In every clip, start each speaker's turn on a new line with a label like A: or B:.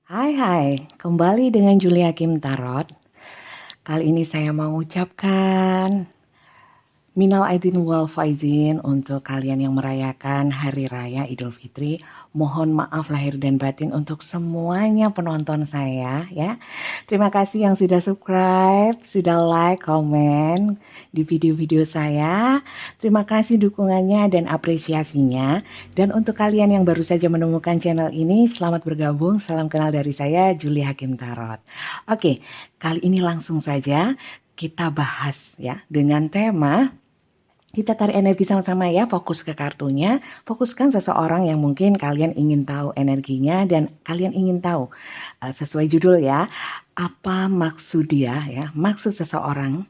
A: Hai, kembali dengan Julia Kim Tarot. Kali ini saya mau ucapkan Minal Aidin wal Faizin untuk kalian yang merayakan Hari Raya Idul Fitri. Mohon maaf lahir dan batin untuk semuanya penonton saya ya. Terima kasih yang sudah subscribe, sudah like, komen di video-video saya. Terima kasih dukungannya dan apresiasinya. Dan untuk kalian yang baru saja menemukan channel ini, selamat bergabung. Salam kenal dari saya, Julia Hakim Tarot. Oke, kali ini langsung saja kita bahas ya dengan tema. Kita tarik energi sama-sama ya, fokus ke kartunya, fokuskan seseorang yang mungkin kalian ingin tahu energinya dan kalian ingin tahu sesuai judul ya, apa maksud dia ya, maksud seseorang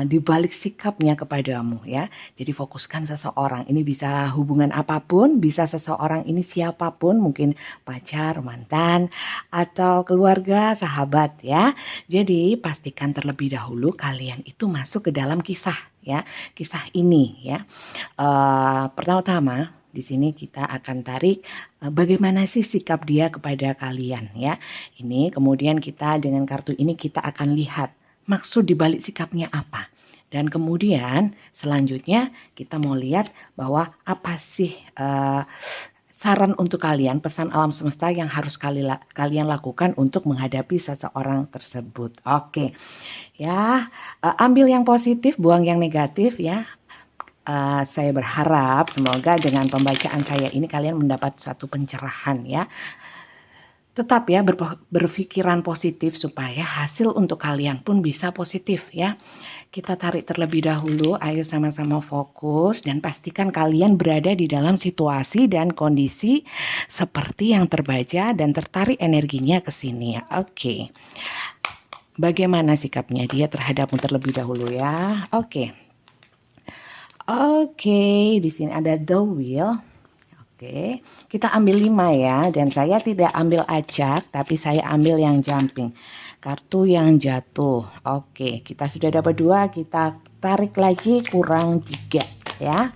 A: di balik sikapnya kepadamu ya. Jadi fokuskan seseorang, ini bisa hubungan apapun, bisa seseorang ini siapapun, mungkin pacar, mantan, atau keluarga, sahabat ya. Jadi pastikan terlebih dahulu kalian itu masuk ke dalam kisah ya, kisah ini ya. Pertama-tama di sini kita akan tarik bagaimana sih sikap dia kepada kalian ya. Ini kemudian kita dengan kartu ini kita akan lihat maksud dibalik sikapnya apa. Dan kemudian selanjutnya kita mau lihat bahwa apa sih saran untuk kalian, pesan alam semesta yang harus kalian lakukan untuk menghadapi seseorang tersebut. Oke, ya ambil yang positif, buang yang negatif ya. Saya berharap semoga dengan pembacaan saya ini kalian mendapat suatu pencerahan ya. Tetap ya berpikiran positif supaya hasil untuk kalian pun bisa positif ya. Kita tarik terlebih dahulu, ayo sama-sama fokus dan pastikan kalian berada di dalam situasi dan kondisi seperti yang terbaca dan tertarik energinya ke sini ya. Oke. Bagaimana sikapnya dia terhadapmu terlebih dahulu ya. Oke. Di sini ada the wheel. Oke, kita ambil 5 ya, dan saya tidak ambil acak, tapi saya ambil yang jumping. Kartu yang jatuh. Oke, kita sudah dapat 2, kita tarik lagi kurang 3 ya.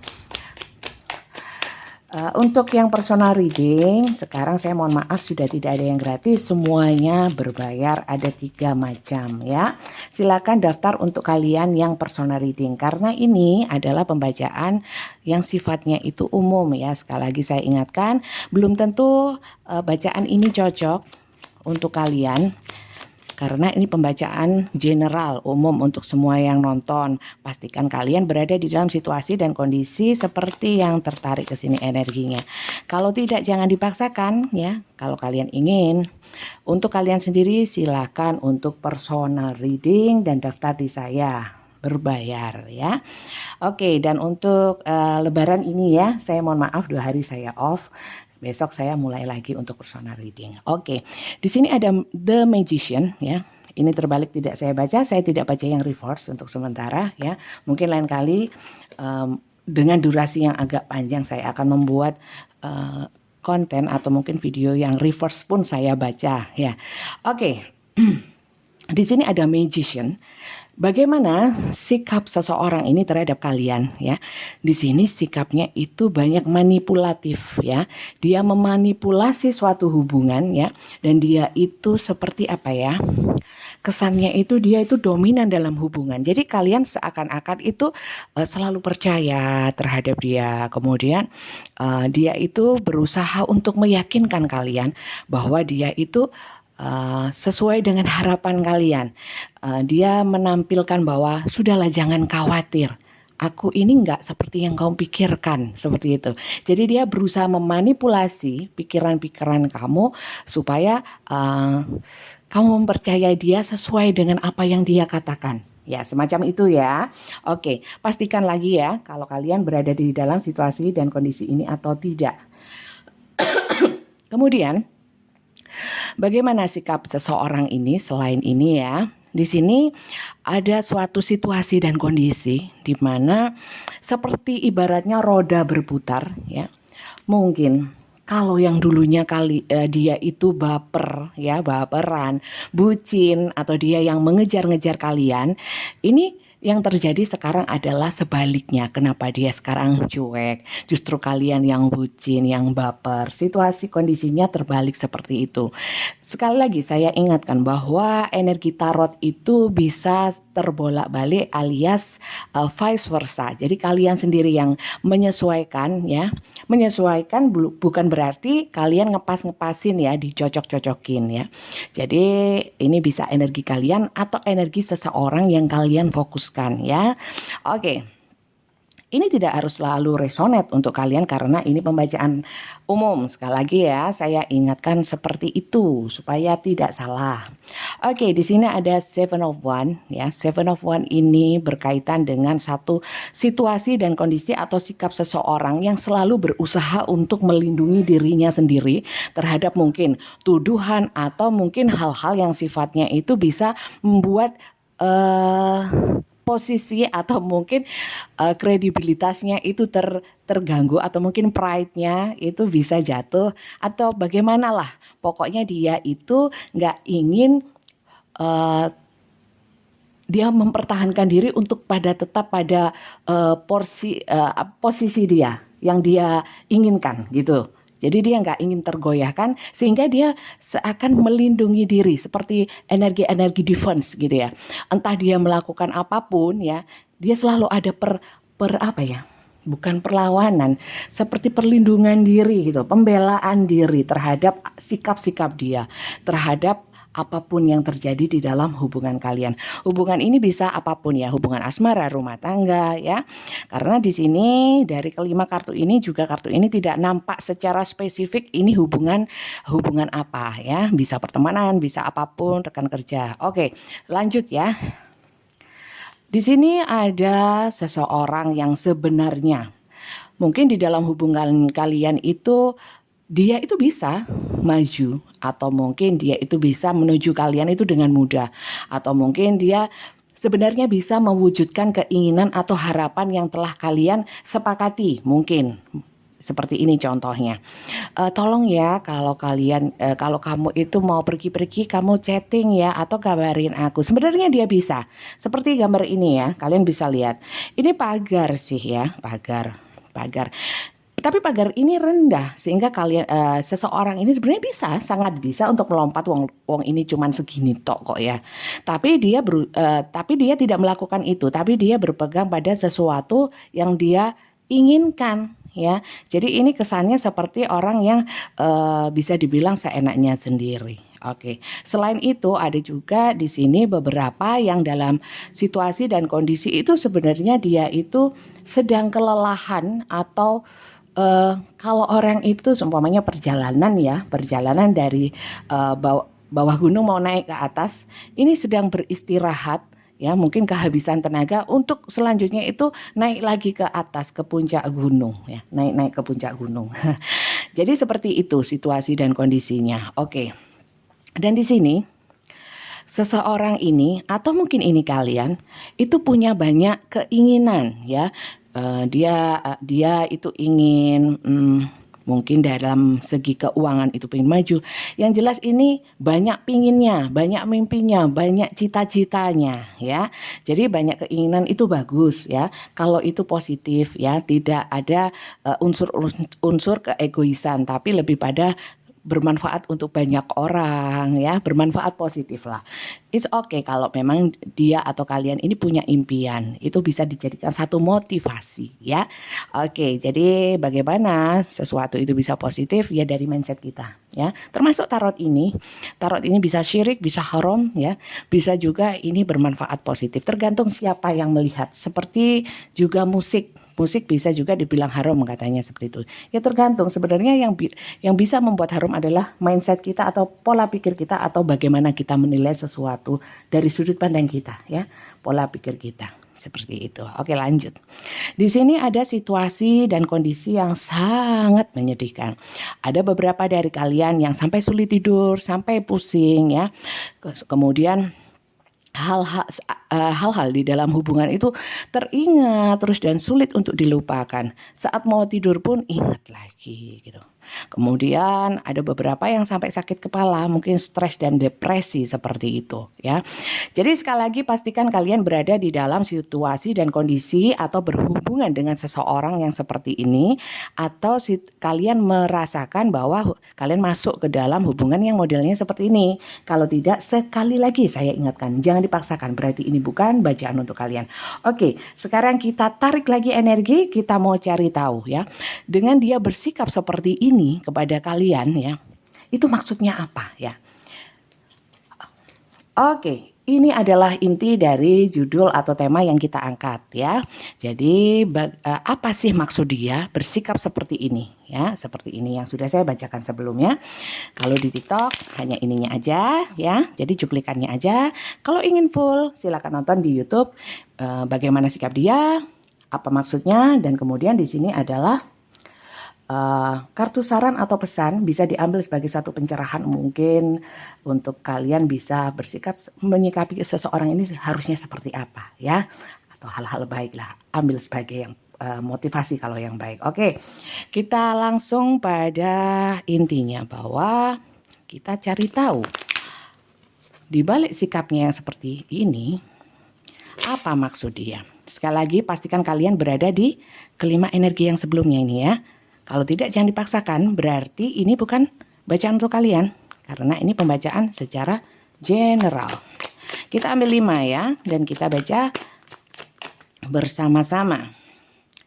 A: Untuk yang personal reading, sekarang saya mohon maaf sudah tidak ada yang gratis, semuanya berbayar, ada 3 macam ya. Silakan daftar untuk kalian yang personal reading, karena ini adalah pembacaan yang sifatnya itu umum ya. Sekali lagi saya ingatkan, belum tentu bacaan ini cocok untuk kalian. Karena ini pembacaan general umum untuk semua yang nonton. Pastikan kalian berada di dalam situasi dan kondisi seperti yang tertarik ke sini energinya. Kalau tidak jangan dipaksakan ya. Kalau kalian ingin, untuk kalian sendiri silakan untuk personal reading dan daftar di saya. Berbayar ya. Oke, dan untuk lebaran ini ya, saya mohon maaf 2 hari saya off. Besok saya mulai lagi untuk personal reading. Oke, di sini ada The Magician ya. Ini terbalik tidak saya baca, saya tidak baca yang reverse untuk sementara ya. Mungkin lain kali dengan durasi yang agak panjang saya akan membuat konten atau mungkin video yang reverse pun saya baca ya. Oke. Di sini ada Magician. Bagaimana sikap seseorang ini terhadap kalian ya? Di sini sikapnya itu banyak manipulatif ya. Dia memanipulasi suatu hubungan ya, dan dia itu seperti apa ya? Kesannya itu dia itu dominan dalam hubungan. Jadi kalian seakan-akan itu selalu percaya terhadap dia. Kemudian dia itu berusaha untuk meyakinkan kalian bahwa dia itu sesuai dengan harapan kalian. Dia menampilkan bahwa sudahlah jangan khawatir, aku ini enggak seperti yang kamu pikirkan, seperti itu. Jadi dia berusaha memanipulasi pikiran-pikiran kamu supaya kamu mempercayai dia sesuai dengan apa yang dia katakan. Ya, semacam itu ya. Oke, pastikan lagi ya kalau kalian berada di dalam situasi dan kondisi ini atau tidak. Kemudian bagaimana sikap seseorang ini selain ini ya? Di sini ada suatu situasi dan kondisi di mana seperti ibaratnya roda berputar ya. Mungkin kalau yang dulunya dia itu baper ya, baperan, bucin atau dia yang mengejar-ngejar kalian, ini Yang terjadi sekarang adalah sebaliknya. Kenapa dia sekarang cuek? Justru kalian yang bucin, yang baper. Situasi kondisinya terbalik seperti itu. Sekali lagi saya ingatkan bahwa energi tarot itu bisa terbolak-balik alias vice versa. Jadi kalian sendiri yang menyesuaikan ya. Menyesuaikan bukan berarti kalian ngepas-ngepasin ya, dicocok-cocokin ya. Jadi ini bisa energi kalian atau energi seseorang yang kalian fokuskan ya. Oke. Ini tidak harus selalu resonate untuk kalian karena ini pembacaan umum. Sekali lagi ya, saya ingatkan seperti itu supaya tidak salah. Oke, di sini ada Seven of One ya. Seven of One ini berkaitan dengan satu situasi dan kondisi atau sikap seseorang yang selalu berusaha untuk melindungi dirinya sendiri terhadap mungkin tuduhan atau mungkin hal-hal yang sifatnya itu bisa membuat posisi atau mungkin kredibilitasnya itu terganggu atau mungkin pride-nya itu bisa jatuh atau bagaimana lah. Pokoknya dia itu nggak ingin dia mempertahankan diri untuk tetap pada posisi dia yang dia inginkan gitu. Jadi dia nggak ingin tergoyahkan sehingga dia seakan melindungi diri seperti energi-energi defense gitu ya. Entah dia melakukan apapun ya, dia selalu ada apa ya? Bukan perlawanan, seperti perlindungan diri gitu, pembelaan diri terhadap sikap-sikap dia, terhadap apapun yang terjadi di dalam hubungan kalian. Hubungan ini bisa apapun ya, hubungan asmara, rumah tangga ya. Karena di sini dari kelima kartu ini juga kartu ini tidak nampak secara spesifik ini hubungan apa ya. Bisa pertemanan, bisa apapun, rekan kerja. Oke, lanjut ya. Di sini ada seseorang yang sebenarnya mungkin di dalam hubungan kalian itu dia itu bisa maju atau mungkin dia itu bisa menuju kalian itu dengan mudah atau mungkin dia sebenarnya bisa mewujudkan keinginan atau harapan yang telah kalian sepakati mungkin. Seperti ini contohnya. Tolong ya kalau kamu itu mau pergi-pergi kamu chatting ya atau kabarin aku. Sebenarnya dia bisa. Seperti gambar ini ya, kalian bisa lihat. Ini pagar sih ya, pagar. Tapi pagar ini rendah sehingga kalian seseorang ini sebenarnya sangat bisa untuk melompat wong ini cuman segini tok kok ya. Tapi dia tidak melakukan itu, tapi dia berpegang pada sesuatu yang dia inginkan ya. Jadi ini kesannya seperti orang yang bisa dibilang seenaknya sendiri. Oke. Selain itu ada juga di sini beberapa yang dalam situasi dan kondisi itu sebenarnya dia itu sedang kelelahan atau kalau orang itu seumpamanya perjalanan dari bawah gunung mau naik ke atas, ini sedang beristirahat ya, mungkin kehabisan tenaga untuk selanjutnya itu naik lagi ke atas ke puncak gunung ya, naik ke puncak gunung. Jadi seperti itu situasi dan kondisinya. Oke. Dan di sini seseorang ini atau mungkin ini kalian itu punya banyak keinginan ya. Dia itu ingin mungkin dalam segi keuangan itu pengen maju. Yang jelas ini banyak pinginnya, banyak mimpinya, banyak cita-citanya ya. Jadi banyak keinginan itu bagus ya. Kalau itu positif ya, tidak ada unsur keegoisan tapi lebih pada bermanfaat untuk banyak orang ya, bermanfaat positif lah. It's okay kalau memang dia atau kalian ini punya impian, itu bisa dijadikan satu motivasi ya. Oke, jadi bagaimana sesuatu itu bisa positif ya dari mindset kita ya. Termasuk tarot ini bisa syirik, bisa haram ya, bisa juga ini bermanfaat positif. Tergantung siapa yang melihat. Seperti juga musik bisa juga dibilang haram katanya seperti itu. Ya tergantung sebenarnya yang bisa membuat haram adalah mindset kita atau pola pikir kita atau bagaimana kita menilai sesuatu dari sudut pandang kita ya, pola pikir kita seperti itu. Oke, lanjut. Di sini ada situasi dan kondisi yang sangat menyedihkan. Ada beberapa dari kalian yang sampai sulit tidur, sampai pusing ya. Kemudian hal-hal di dalam hubungan itu teringat terus dan sulit untuk dilupakan. Saat mau tidur pun ingat lagi gitu. Kemudian ada beberapa yang sampai sakit kepala, mungkin stres dan depresi seperti itu ya. Jadi sekali lagi pastikan kalian berada di dalam situasi dan kondisi atau berhubungan dengan seseorang yang seperti ini, atau kalian merasakan bahwa kalian masuk ke dalam hubungan yang modelnya seperti ini. Kalau tidak, sekali lagi saya ingatkan, jangan dipaksakan, berarti ini bukan bacaan untuk kalian. Oke, sekarang kita tarik lagi energi, kita mau cari tahu ya. Dengan dia bersikap seperti ini kepada kalian ya, itu maksudnya apa ya? Oke, ini adalah inti dari judul atau tema yang kita angkat ya. Jadi apa sih maksud dia bersikap seperti ini ya? Seperti ini yang sudah saya bacakan sebelumnya. Kalau di TikTok hanya ininya aja ya. Jadi cuplikannya aja. Kalau ingin full silakan nonton di YouTube bagaimana sikap dia, apa maksudnya, dan kemudian di sini adalah kartu saran atau pesan bisa diambil sebagai satu pencerahan mungkin untuk kalian bisa bersikap menyikapi seseorang ini harusnya seperti apa ya, atau hal-hal baik lah, ambil sebagai yang motivasi kalau yang baik. Oke, kita langsung pada intinya bahwa kita cari tahu di balik sikapnya yang seperti ini apa maksud dia. Sekali lagi pastikan kalian berada di kelima energi yang sebelumnya ini ya. Kalau tidak jangan dipaksakan, berarti ini bukan bacaan untuk kalian. Karena ini pembacaan secara general. Kita ambil 5 ya, dan kita baca bersama-sama.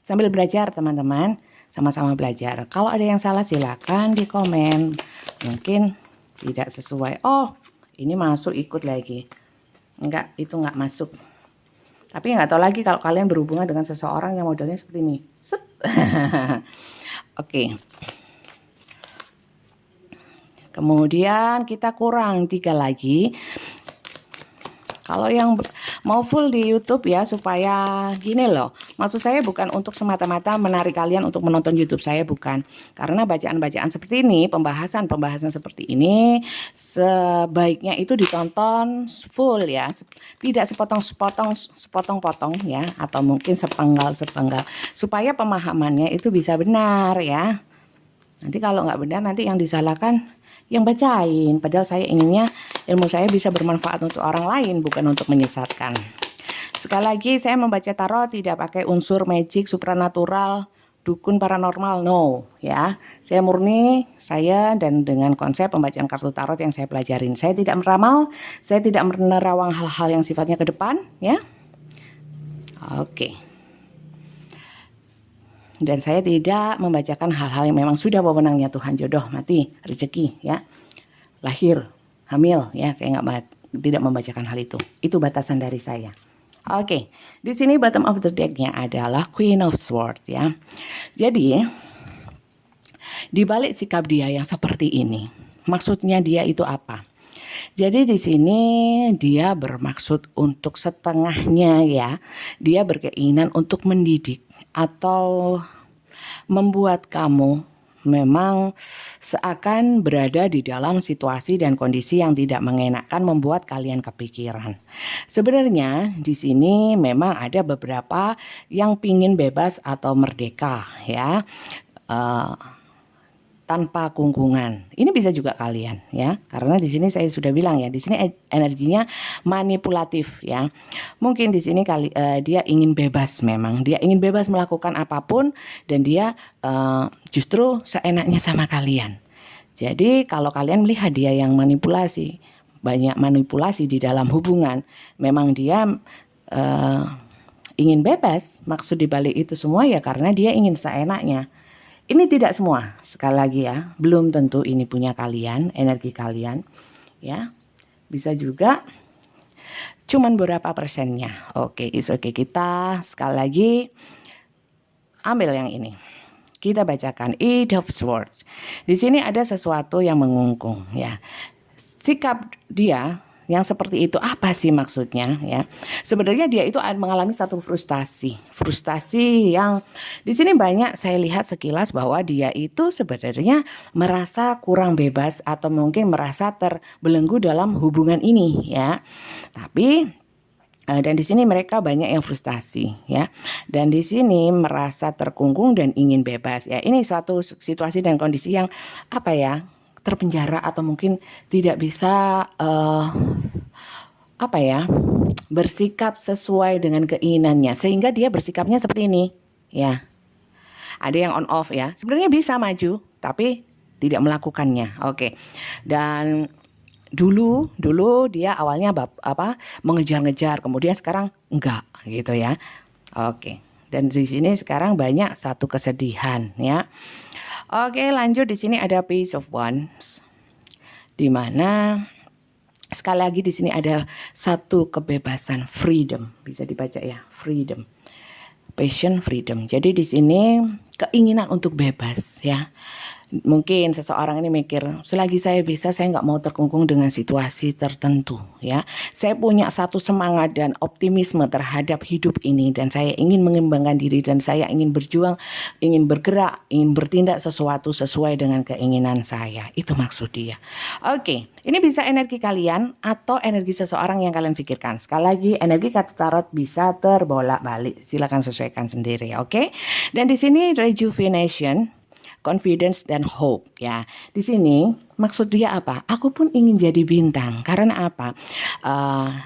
A: Sambil belajar teman-teman, sama-sama belajar. Kalau ada yang salah silakan di komen. Mungkin tidak sesuai. Oh, ini masuk ikut lagi. Enggak, itu enggak masuk. Tapi nggak tahu lagi kalau kalian berhubungan dengan seseorang yang modelnya seperti ini. Set. Oke. Kemudian kita kurang 3 lagi. Kalau yang mau full di YouTube ya, supaya gini loh. Maksud saya bukan untuk semata-mata menarik kalian untuk menonton YouTube saya, bukan. Karena bacaan-bacaan seperti ini, pembahasan seperti ini sebaiknya itu ditonton full ya. Tidak sepotong-potong ya, atau mungkin sepenggal-sepenggal, supaya pemahamannya itu bisa benar ya. Nanti kalau nggak benar, nanti yang disalahkan yang bacain, padahal saya inginnya ilmu saya bisa bermanfaat untuk orang lain, bukan untuk menyesatkan. Sekali lagi saya membaca tarot tidak pakai unsur magic, supranatural, dukun, paranormal, no ya. Saya murni saya dan dengan konsep pembacaan kartu tarot yang saya pelajarin. Saya tidak meramal, saya tidak menerawang hal-hal yang sifatnya ke depan ya. Oke. Dan saya tidak membacakan hal-hal yang memang sudah wewenangnya Tuhan, jodoh, mati, rezeki ya, lahir, hamil ya, saya tidak membacakan hal itu. Itu batasan dari saya. Oke, di sini bottom of the deck-nya adalah Queen of Swords ya. Jadi di balik sikap dia yang seperti ini, maksudnya dia itu apa? Jadi di sini dia bermaksud untuk setengahnya ya, dia berkeinginan untuk mendidik atau membuat kamu memang seakan berada di dalam situasi dan kondisi yang tidak mengenakan, membuat kalian kepikiran. Sebenarnya di sini memang ada beberapa yang pingin bebas atau merdeka ya, tanpa kungkungan. Ini bisa juga kalian ya, karena di sini saya sudah bilang ya, di sini energinya manipulatif ya. Mungkin di sini dia ingin bebas, memang dia ingin bebas melakukan apapun dan dia justru seenaknya sama kalian. Jadi kalau kalian melihat dia yang manipulasi, banyak manipulasi di dalam hubungan, memang dia ingin bebas. Maksud dibalik itu semua ya karena dia ingin seenaknya. Ini tidak semua, sekali lagi ya, belum tentu ini punya kalian, energi kalian ya. Bisa juga cuman berapa persennya. Oke, it's okay. Kita sekali lagi ambil yang ini. Kita bacakan Eight of Swords. Di sini ada sesuatu yang mengungkung ya. Sikap dia yang seperti itu apa sih maksudnya ya? Sebenarnya dia itu mengalami satu frustasi yang di sini banyak saya lihat sekilas bahwa dia itu sebenarnya merasa kurang bebas atau mungkin merasa terbelenggu dalam hubungan ini ya. Tapi Dan di sini mereka banyak yang frustasi ya, dan di sini merasa terkungkung dan ingin bebas ya. Ini suatu situasi dan kondisi yang apa ya, terpenjara atau mungkin tidak bisa apa ya, bersikap sesuai dengan keinginannya, sehingga dia bersikapnya seperti ini ya. Ada yang on off ya, sebenarnya bisa maju tapi tidak melakukannya. Oke. Dan dulu dia awalnya mengejar-ngejar, kemudian sekarang enggak gitu ya. Oke. Dan di sini sekarang banyak satu kesedihan ya. Oke, lanjut. Di sini ada Page of Wands, di mana sekali lagi di sini ada satu kebebasan, freedom, bisa dibaca ya, freedom, passion, freedom. Jadi di sini keinginan untuk bebas ya. Mungkin seseorang ini mikir, selagi saya bisa, saya nggak mau terkungkung dengan situasi tertentu ya. Saya punya satu semangat dan optimisme terhadap hidup ini, dan saya ingin mengembangkan diri, dan saya ingin berjuang, ingin bergerak, ingin bertindak sesuatu sesuai dengan keinginan saya. Itu maksud dia. Oke, ini bisa energi kalian atau energi seseorang yang kalian pikirkan. Sekali lagi, energi kartu tarot bisa terbolak-balik. Silakan sesuaikan sendiri, oke? Dan di sini rejuvenation, confidence dan hope ya. Di sini maksud dia apa? Aku pun ingin jadi bintang. Karena apa?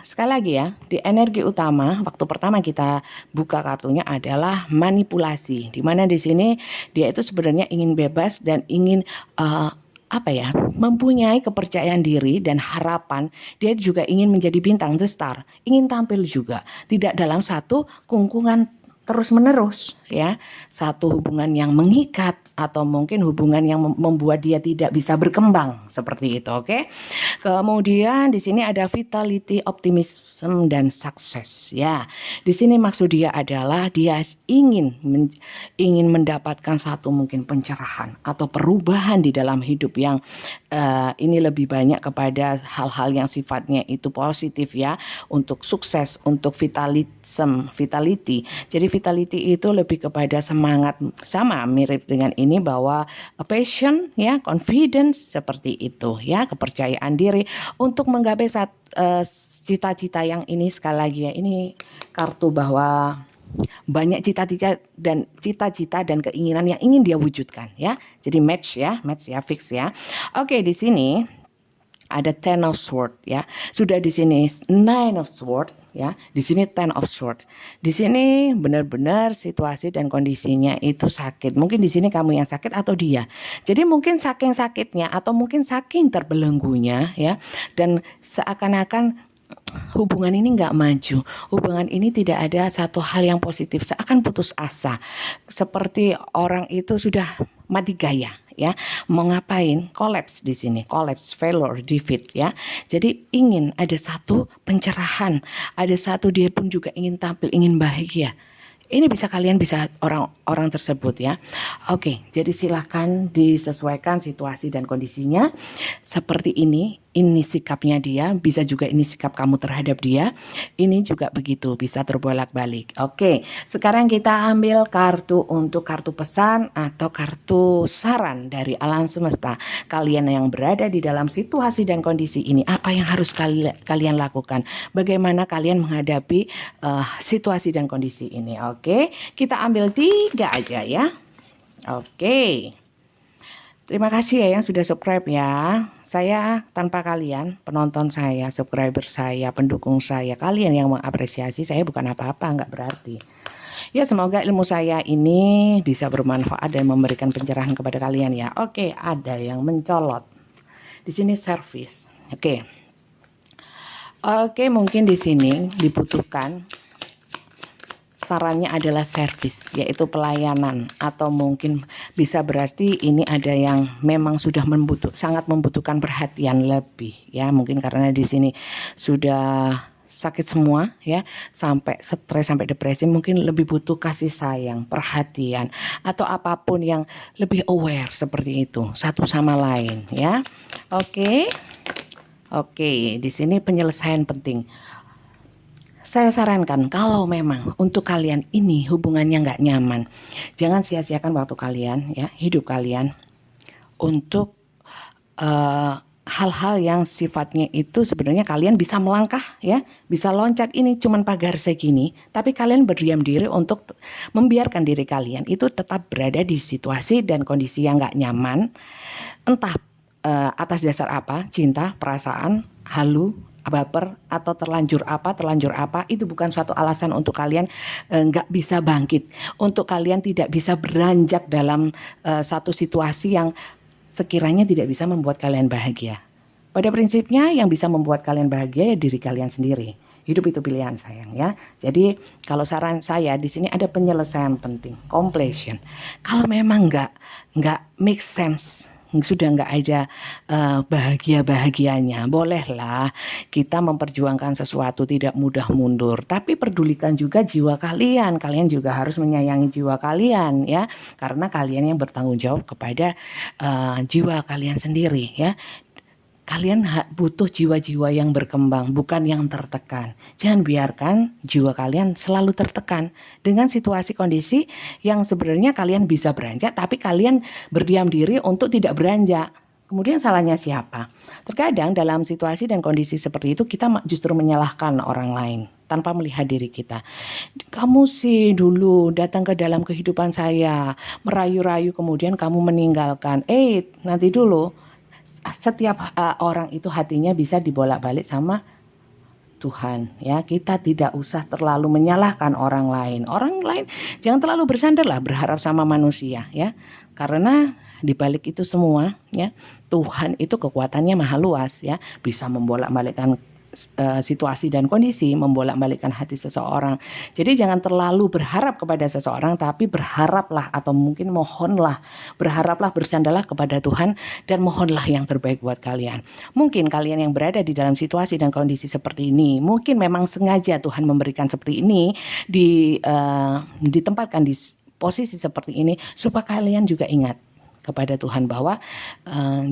A: Sekali lagi ya, di energi utama waktu pertama kita buka kartunya adalah manipulasi. Di mana di sini dia itu sebenarnya ingin bebas dan ingin apa ya, mempunyai kepercayaan diri dan harapan. Dia juga ingin menjadi bintang, the star, ingin tampil juga, tidak dalam satu kungkungan terus menerus ya, satu hubungan yang mengikat atau mungkin hubungan yang membuat dia tidak bisa berkembang seperti itu, oke? Kemudian di sini ada vitality, optimism dan sukses ya. Di sini maksud dia adalah dia ingin mendapatkan satu mungkin pencerahan atau perubahan di dalam hidup yang ini lebih banyak kepada hal-hal yang sifatnya itu positif ya, untuk sukses, untuk vitality. Jadi vitality itu lebih kepada semangat, sama mirip dengan ini, bahwa passion ya, confidence seperti itu ya, kepercayaan diri untuk menggapai cita-cita yang ini. Sekali lagi ya, ini kartu bahwa banyak cita-cita dan keinginan yang ingin dia wujudkan ya. Jadi match ya, fix ya. Oke, di sini ada Ten of Swords ya. Sudah di sini Nine of Swords ya. Di sini Ten of Swords. Di sini benar-benar situasi dan kondisinya itu sakit. Mungkin di sini kamu yang sakit atau dia. Jadi mungkin saking sakitnya atau mungkin saking terbelenggunya ya, dan seakan-akan hubungan ini nggak maju, hubungan ini tidak ada satu hal yang positif, seakan putus asa, seperti orang itu sudah mati gaya ya, mau ngapain, collapse di sini, collapse, failure, defeat ya. Jadi ingin ada satu pencerahan, ada satu dia pun juga ingin tampil, ingin bahagia. Ini bisa kalian, bisa orang-orang tersebut ya. Oke, jadi silahkan disesuaikan situasi dan kondisinya. Seperti ini sikapnya dia, bisa juga ini sikap kamu terhadap dia. Ini juga begitu, bisa terbolak-balik. Oke, sekarang kita ambil kartu untuk kartu pesan atau kartu saran dari alam semesta. Kalian yang berada di dalam situasi dan kondisi ini, apa yang harus kalian lakukan? Bagaimana kalian menghadapi situasi dan kondisi ini? Oke, kita ambil 3 aja ya. Oke. Terima kasih ya yang sudah subscribe ya. Saya tanpa kalian, penonton saya, subscriber saya, pendukung saya, kalian yang mengapresiasi saya bukan apa-apa, nggak berarti. Ya, semoga ilmu saya ini bisa bermanfaat dan memberikan pencerahan kepada kalian ya. Oke, ada yang mencolot. Di sini service. Oke. Oke, mungkin di sini dibutuhkan, sarannya adalah service, yaitu pelayanan, atau mungkin bisa berarti ini ada yang memang sudah sangat membutuhkan perhatian lebih ya, mungkin karena di sini sudah sakit semua ya, sampai stres, sampai depresi, mungkin lebih butuh kasih sayang, perhatian, atau apapun yang lebih aware seperti itu satu sama lain ya. Oke, di sini penyelesaian penting. Saya sarankan kalau memang untuk kalian ini hubungannya nggak nyaman, jangan sia-siakan waktu kalian ya, hidup kalian untuk hal-hal yang sifatnya itu sebenarnya kalian bisa melangkah ya, bisa loncat, ini cuman pagar segini, tapi kalian berdiam diri untuk membiarkan diri kalian itu tetap berada di situasi dan kondisi yang gak nyaman, entah atas dasar apa, cinta, perasaan, halu, baper, atau terlanjur apa, itu bukan suatu alasan untuk kalian nggak bisa bangkit, untuk kalian tidak bisa beranjak dalam satu situasi yang sekiranya tidak bisa membuat kalian bahagia. Pada prinsipnya yang bisa membuat kalian bahagia ya diri kalian sendiri. Hidup itu pilihan sayang ya. Jadi kalau saran saya di sini ada penyelesaian penting, completion. Kalau memang nggak make sense, sudah nggak ada bahagianya, bolehlah kita memperjuangkan sesuatu, tidak mudah mundur, tapi pedulikan juga jiwa kalian. Kalian juga harus menyayangi jiwa kalian ya, karena kalian yang bertanggung jawab kepada jiwa kalian sendiri ya. Kalian butuh jiwa-jiwa yang berkembang, bukan yang tertekan. Jangan biarkan jiwa kalian selalu tertekan dengan situasi kondisi yang sebenarnya kalian bisa beranjak, tapi kalian berdiam diri untuk tidak beranjak. Kemudian salahnya siapa? Terkadang dalam situasi dan kondisi seperti itu kita justru menyalahkan orang lain tanpa melihat diri kita. Kamu sih dulu datang ke dalam kehidupan saya, merayu-rayu, kemudian kamu meninggalkan. Nanti dulu. Setiap orang itu hatinya bisa dibolak-balik sama Tuhan ya. Kita tidak usah terlalu menyalahkan orang lain. Orang lain jangan terlalu bersandar lah berharap sama manusia ya. Karena dibalik itu semua ya, Tuhan itu kekuatannya maha luas ya, bisa membolak-balikkan situasi dan kondisi, membolak-balikkan hati seseorang. Jadi jangan terlalu berharap kepada seseorang, tapi berharaplah atau mungkin mohonlah, berharaplah, bersandarlah kepada Tuhan dan mohonlah yang terbaik buat kalian. Mungkin kalian yang berada di dalam situasi dan kondisi seperti ini, mungkin memang sengaja Tuhan memberikan seperti ini, ditempatkan di posisi seperti ini supaya kalian juga ingat kepada Tuhan bahwa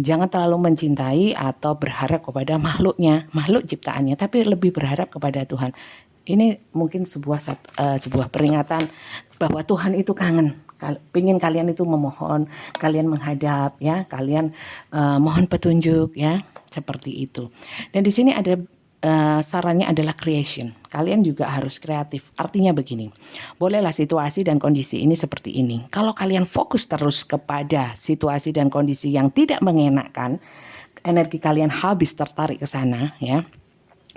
A: jangan terlalu mencintai atau berharap kepada makhluknya, makhluk ciptaannya, tapi lebih berharap kepada Tuhan. Ini mungkin sebuah peringatan bahwa Tuhan itu kangen, pingin kalian itu memohon, kalian menghadap ya, kalian mohon petunjuk ya, seperti itu. Dan di sini ada sarannya adalah creation. Kalian juga harus kreatif. Artinya begini, bolehlah situasi dan kondisi ini seperti ini. Kalau kalian fokus terus kepada situasi dan kondisi yang tidak mengenakan, energi kalian habis tertarik ke sana ya.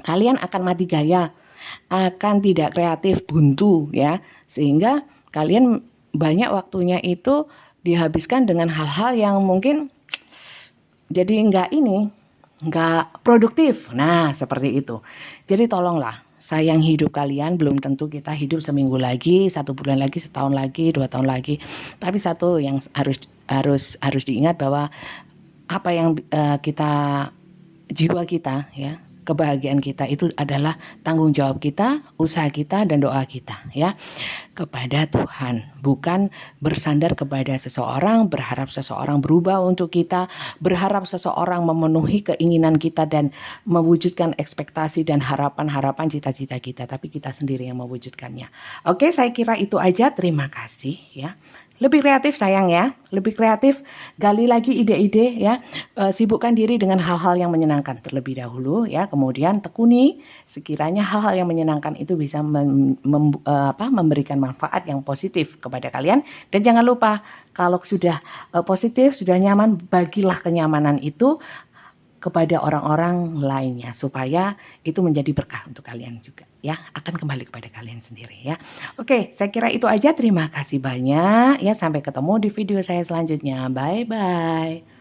A: Kalian akan mati gaya, akan tidak kreatif, buntu ya. Sehingga kalian banyak waktunya itu dihabiskan dengan hal-hal yang mungkin jadi nggak produktif. Nah seperti itu. Jadi tolonglah sayang hidup kalian. Belum tentu kita hidup seminggu lagi, 1 bulan lagi, setahun lagi, 2 tahun lagi. Tapi satu yang harus diingat bahwa apa yang jiwa kita ya, kebahagiaan kita itu adalah tanggung jawab kita, usaha kita, dan doa kita ya kepada Tuhan. Bukan bersandar kepada seseorang, berharap seseorang berubah untuk kita, berharap seseorang memenuhi keinginan kita dan mewujudkan ekspektasi dan harapan-harapan cita-cita kita, tapi kita sendiri yang mewujudkannya. Oke, saya kira itu aja. Terima kasih ya. Lebih kreatif sayang ya, lebih kreatif, gali lagi ide-ide ya, sibukkan diri dengan hal-hal yang menyenangkan terlebih dahulu ya, kemudian tekuni sekiranya hal-hal yang menyenangkan itu bisa memberikan manfaat yang positif kepada kalian. Dan jangan lupa kalau sudah positif, sudah nyaman, bagilah kenyamanan itu kepada orang-orang lainnya supaya itu menjadi berkah untuk kalian juga ya, akan kembali kepada kalian sendiri ya. Oke, saya kira itu aja. Terima kasih banyak ya, sampai ketemu di video saya selanjutnya. Bye bye.